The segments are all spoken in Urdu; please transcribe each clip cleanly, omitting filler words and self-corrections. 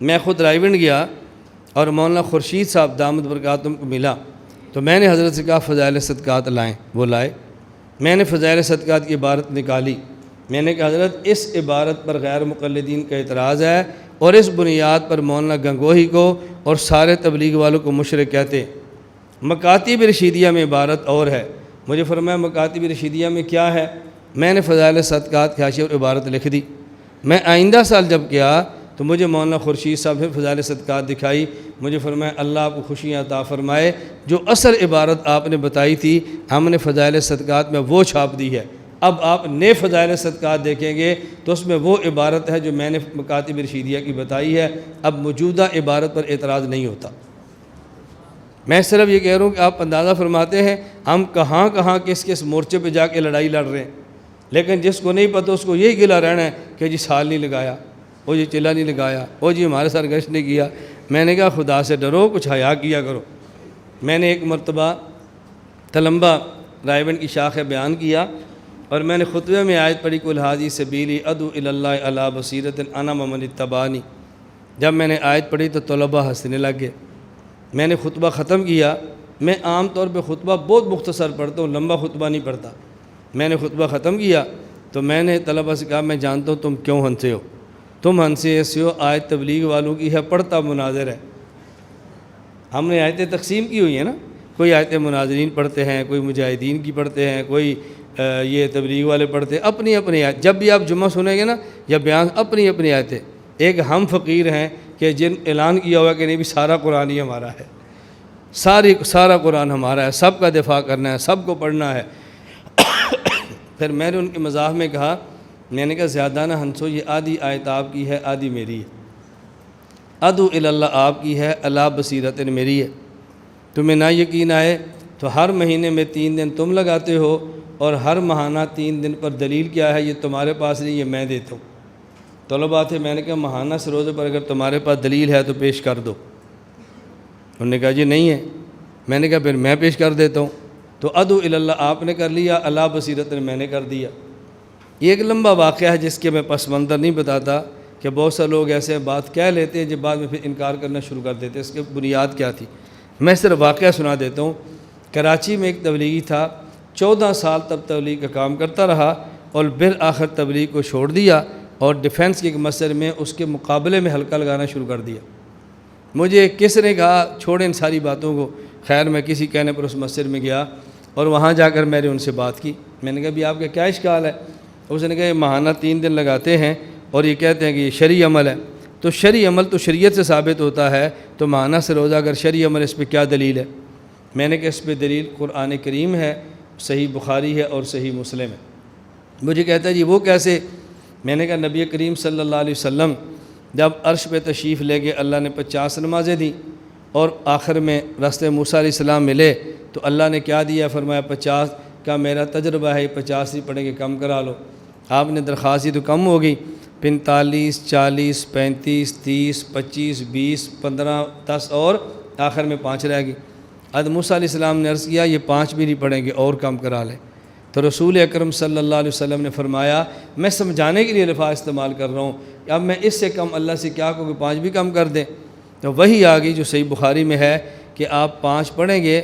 میں خود رائیونڈ گیا اور مولانا خورشید صاحب دامت برکاتہم کو ملا، تو میں نے حضرت سے کہا فضائل صدقات لائیں، وہ لائے۔ میں نے فضائل صدقات کی عبارت نکالی، میں نے کہا حضرت اس عبارت پر غیر مقلدین کا اعتراض ہے اور اس بنیاد پر مولانا گنگوہی کو اور سارے تبلیغ والوں کو مشرک کہتے۔ مکاتب رشیدیہ میں عبارت اور ہے۔ مجھے فرمایا مکاتب رشیدیہ میں کیا ہے؟ میں نے فضائل صدقات کی حاشیہ اور عبارت لکھ دی۔ میں آئندہ سال جب گیا تو مجھے مولانا خورشید صاحب نے فضائل صدقات دکھائی، مجھے فرمایا اللہ آپ کو خوشیاں عطا فرمائے، جو اصل عبارت آپ نے بتائی تھی ہم نے فضائل صدقات میں وہ چھاپ دی ہے، اب آپ نئے فضائل صدقات دیکھیں گے تو اس میں وہ عبارت ہے جو میں نے مکاتب رشیدیہ کی بتائی ہے، اب موجودہ عبارت پر اعتراض نہیں ہوتا۔ میں صرف یہ کہہ رہا ہوں کہ آپ اندازہ فرماتے ہیں ہم کہاں کہاں کس مورچے پہ جا کے لڑائی لڑ رہے ہیں، لیکن جس کو نہیں پتہ اس کو یہی گلہ رہنا ہے کہ جی سال نہیں لگایا، وہ جی چلہ نہیں لگایا، وہ جی ہمارے ساتھ گشت نہیں کیا۔ میں نے کہا خدا سے ڈرو، کچھ حیا کیا کرو۔ میں نے ایک مرتبہ تلمبہ رائیونڈ کی شاخ بیان کیا اور میں نے خطبے میں آیت پڑھی قل ھذہ سبیلی ادعو الی اللہ علی بصیرۃ انا ومن اتبعنی۔ جب میں نے آیت پڑھی تو طلباء ہنسنے لگ گئے۔ میں نے خطبہ ختم کیا، میں عام طور پہ خطبہ بہت مختصر پڑھتا ہوں، لمبا خطبہ نہیں پڑھتا۔ میں نے خطبہ ختم کیا تو میں نے طلباء سے کہا میں جانتا ہوں تم کیوں ہنسے ہو، تم ہنسے ایسے ہو آیت تبلیغ والوں کی ہے، پڑھتا مناظر ہے۔ ہم نے آیتیں تقسیم کی ہوئی ہیں نا، کوئی آیتیں مناظرین پڑھتے ہیں، کوئی مجاہدین کی پڑھتے ہیں، کوئی یہ تبلیغ والے پڑھتے ہیں، اپنی اپنی آیت۔ جب بھی آپ جمعہ سنیں گے نا یا بیان، اپنی اپنی آیتیں۔ ایک ہم فقیر ہیں کہ جن اعلان کیا ہوا کہ نہیں بھی سارا قرآن ہی ہمارا ہے، سارا قرآن ہمارا ہے، سب کا دفاع کرنا ہے، سب کو پڑھنا ہے۔ پھر میں نے ان کے مزاح میں کہا، میں نے کہا زیادہ نہ ہنسو، یہ آدھی آیت آپ کی ہے آدھی میری ہے۔ ادعو الی اللہ آپ کی ہے، علی بصیرۃ میری ہے۔ تمہیں نہ یقین آئے تو ہر مہینے میں 3 دن تم لگاتے ہو اور ہر ماہانہ 3 دن پر دلیل کیا ہے؟ یہ تمہارے پاس نہیں، یہ میں دیتا ہوں۔ طلباء تھے، میں نے کہا ماہانہ سے روزے پر اگر تمہارے پاس دلیل ہے تو پیش کر دو۔ انہوں نے کہا جی نہیں ہے۔ میں نے کہا پھر میں پیش کر دیتا ہوں۔ تو ادعو الی اللہ آپ نے کر لیا، علی بصیرۃ میں نے کر دیا۔ یہ ایک لمبا واقعہ ہے جس کے میں پس منظر نہیں بتاتا کہ بہت سے لوگ ایسے بات کہہ لیتے ہیں جب بعد میں پھر انکار کرنا شروع کر دیتے ہیں، اس کی بنیاد کیا تھی۔ میں صرف واقعہ سنا دیتا ہوں۔ کراچی میں ایک تبلیغی تھا، 14 سال تب تبلیغ کا کام کرتا رہا اور بالآخر تبلیغ کو چھوڑ دیا اور ڈیفنس کے ایک مسئلے میں اس کے مقابلے میں حلقہ لگانا شروع کر دیا۔ مجھے کس نے کہا چھوڑیں ان ساری باتوں کو، خیر میں کسی کہنے پر اس مسجد میں گیا اور وہاں جا کر میں نے ان سے بات کی۔ میں نے کہا بھی آپ کا کیا اشکال ہے؟ اس نے کہا یہ ماہانہ 3 دن لگاتے ہیں اور یہ کہتے ہیں کہ یہ شرعی عمل ہے۔ تو شرعی عمل تو شریعت سے ثابت ہوتا ہے، تو ماہانہ سے روزہ اگر شرعی عمل اس پہ کیا دلیل ہے؟ میں نے کہا اس پہ دلیل قرآن کریم ہے، صحیح بخاری ہے اور صحیح مسلم ہے۔ مجھے کہتا ہے جی وہ کیسے؟ میں نے کہا نبی کریم صلی اللہ علیہ وسلم جب عرش پہ تشریف لے گئے اللہ نے 50 نمازیں دیں اور آخر میں راستے موسیٰ علیہ السلام ملے تو اللہ نے کیا دیا؟ فرمایا 50 کا میرا تجربہ ہے، 50 ہی پڑھیں گے، کم کرا لو۔ آپ نے درخواست دی تو کم ہوگی، 45 40 35 30 25 20 15 10 اور آخر میں 5 رہ گئی۔ حضرت موسیٰ علیہ السلام نے عرض کیا یہ 5 بھی نہیں پڑھیں گے اور کم کرا لیں۔ تو رسول اکرم صلی اللہ علیہ وسلم نے فرمایا میں سمجھانے کے لیے الفاظ استعمال کر رہا ہوں کہ اب میں اس سے کم اللہ سے کیا کہوں کہ 5 بھی کم کر دیں؟ تو وہی آ گئی جو صحیح بخاری میں ہے کہ آپ 5 پڑھیں گے،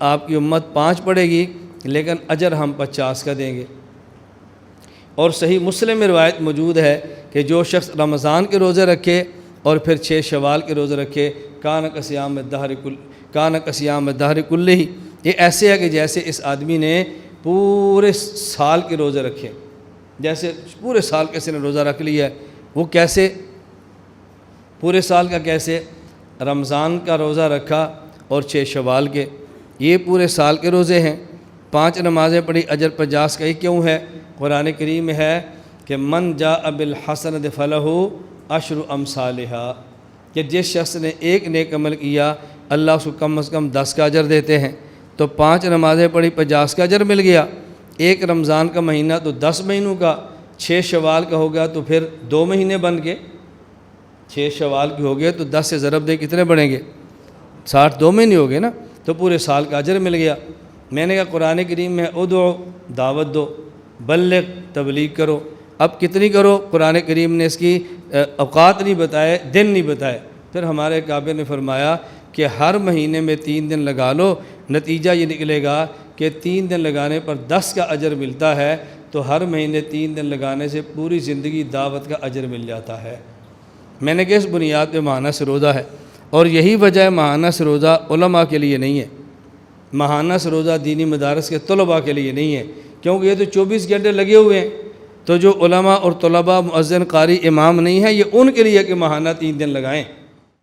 آپ کی امت 5 پڑھے گی لیکن اجر ہم 50 کا دیں گے۔ اور صحیح مسلم میں روایت موجود ہے کہ جو شخص رمضان کے روزے رکھے اور پھر 6 شوال کے روزے رکھے کان کا صیام الدہر کلہ، یہ ایسے ہے کہ جیسے اس آدمی نے پورے سال کے روزے رکھے، جیسے پورے سال کسی نے روزہ رکھ لیا ہے۔ وہ کیسے؟ پورے سال کا کیسے؟ رمضان کا روزہ رکھا اور 6 شوال کے، یہ پورے سال کے روزے ہیں۔ 5 نمازیں پڑھی، اجر 50 کا۔ یہ کیوں ہے؟ قرآن کریم میں ہے کہ من جاء بالحسنۃ فلہ عشر امثالھا، کہ جس شخص نے ایک نیک عمل کیا اللہ اس کو کم از کم 10 کا اجر دیتے ہیں۔ تو 5 نمازیں پڑھی 50 کا اجر مل گیا، ایک رمضان کا مہینہ تو 10 مہینوں کا، 6 شوال کا ہو گیا تو پھر 2 مہینے بن گئے، 6 شوال کے ہو گئے تو 10 سے ضرب دے کتنے بڑھیں گے؟ 60، 2 مہینے ہو گئے نا، تو پورے سال کا اجر مل گیا۔ میں نے کہا قرآن کریم میں ادعو دعوت دو، بلغ تبلیغ کرو۔ اب کتنی کرو؟ قرآن کریم نے اس کی اوقات نہیں بتائے، دن نہیں بتائے۔ پھر ہمارے کعبے نے فرمایا کہ ہر مہینے میں 3 دن لگا لو، نتیجہ یہ نکلے گا کہ 3 دن لگانے پر 10 کا اجر ملتا ہے، تو ہر مہینے 3 دن لگانے سے پوری زندگی دعوت کا اجر مل جاتا ہے۔ میں نے کہ اس بنیاد پہ ماہانہ سروزہ ہے، اور یہی وجہ ہے ماہانہ سروزہ علماء کے لیے نہیں ہے، ماہانہ سروزہ دینی مدارس کے طلباء کے لیے نہیں ہے، کیونکہ یہ تو 24 گھنٹے لگے ہوئے ہیں۔ تو جو علماء اور طلباء، مؤذن، قاری، امام نہیں ہیں، یہ ان کے لیے کہ ماہانہ 3 دن لگائیں۔